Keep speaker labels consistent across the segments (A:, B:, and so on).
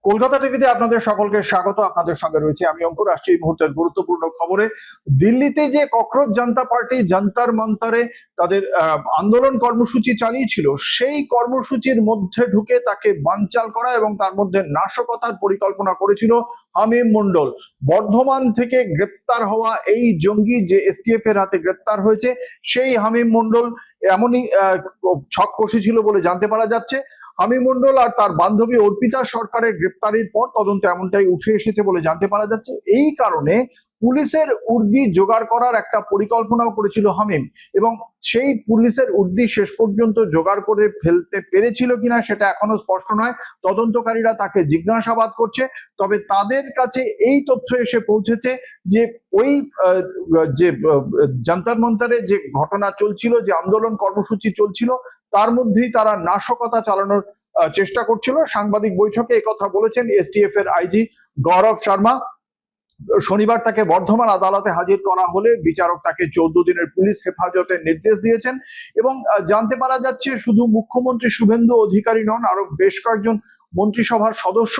A: কলকাতা টিভিতে আপনাদের সকলকে স্বাগত। আপনাদের সঙ্গে রয়েছে আমি অঙ্কুর। আসছি এই মুহূর্তের গুরুত্বপূর্ণ খবরে। দিল্লিতে যে ককরোচ জনতা পার্টি যন্তর মন্তরে তাদের আন্দোলন কর্মসূচি চালিয়েছিল, সেই কর্মসূচির মধ্যে ঢুকে তাকে বানচাল করা এবং তার মধ্যে নাশকতার পরিকল্পনা করেছিল হামিম মন্ডল। বর্ধমান থেকে গ্রেপ্তার হওয়া এই জঙ্গি যে এসটিএফ এর হাতে গ্রেপ্তার হয়েছে, সেই হামিম মন্ডল এমনই ছক কষেছিল বলে জানতে পারা যাচ্ছে। হামিম মন্ডল আর তার বান্ধবী অর্পিতা সরকারের গ্রেপ্তারির পর তদন্ত এমনটাই উঠে এসেছে বলে জানতে পারা যাচ্ছে। এই কারণে পুলিশের উর্দি জোগাড় করার একটা পরিকল্পনাও করেছিল হামিম, এবং সেই পুলিশের উর্দি শেষ পর্যন্ত জোগাড় করে ফেলতে পেরেছিল কিনা সেটা এখনো স্পষ্ট নয়। তদন্তকারীরা তাকে জিজ্ঞাসাবাদ করছে। তবে তাদের কাছে এই তথ্য এসে পৌঁছেছে যে ওই যে যন্তর মন্তরে যে ঘটনা চলছিল, যে আন্দোলন কর্মসূচি চলছিল, তার মধ্যেই তারা নাশকতা চালানোর চেষ্টা করছিল। সাংবাদিক বৈঠকে একথা বলেছেন এসটিএফ এর আইজি গৌরব শর্মা। শনিবার তাকে বর্ধমান আদালতে হাজির করা হলে বিচারক তাকে 14 দিনের পুলিশ হেফাজতের নির্দেশ দিয়েছেন। এবং জানতে পারা যাচ্ছে শুধু মুখ্যমন্ত্রী শুভেন্দু অধিকারী নন, আরো বেশ কয়েকজন মন্ত্রিসভার সদস্য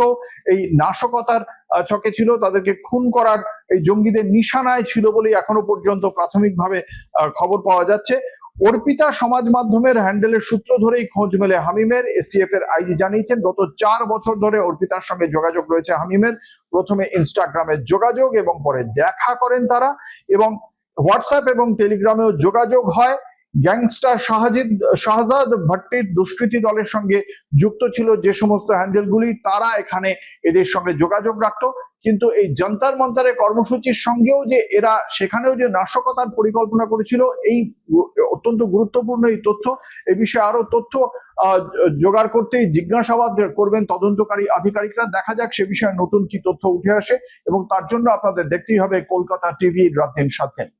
A: এই নাশকতার ছকে ছিল। তাদেরকে খুন করার এই জঙ্গিদের নিশানায় ছিল বলেই এখনো পর্যন্ত প্রাথমিকভাবে খবর পাওয়া যাচ্ছে। অর্পিতা সমাজ মাধ্যমের হ্যান্ডেলের সূত্র ধরেই খোঁজ মেলে হামিমের। এসটিএফ এর আইজি জানিয়েছেন গত 4 বছর ধরে অর্পিতার সঙ্গে যোগাযোগ রয়েছে হামিমের। প্রথমে ইনস্টাগ্রামে যোগাযোগ এবং পরে দেখা করেন তারা, এবং হোয়াটসঅ্যাপ এবং টেলিগ্রামেও যোগাযোগ হয়। গ্যাংস্টার শাহজাদ ভট্টির দুষ্কৃতী দলের সঙ্গে যুক্ত ছিল যে সমস্ত হ্যান্ডেলগুলি, তারা এখানে এদের সঙ্গে যোগাযোগ রাখতো। কিন্তু এই যন্তর মন্তরের কর্মসূচির সঙ্গেও যে এরা সেখানেও যে নাশকতার পরিকল্পনা করেছিল, এই অত্যন্ত গুরুত্বপূর্ণ এই তথ্য। এই বিষয়ে আরো তথ্য জোগাড় করতেই জিজ্ঞাসাবাদ করবেন তদন্তকারী আধিকারিকরা। দেখা যাক সে বিষয়ে নতুন কি তথ্য উঠে আসে, এবং তার জন্য আপনাদের দেখতেই হবে কলকাতা টিভি রাত দিন 7 দিন।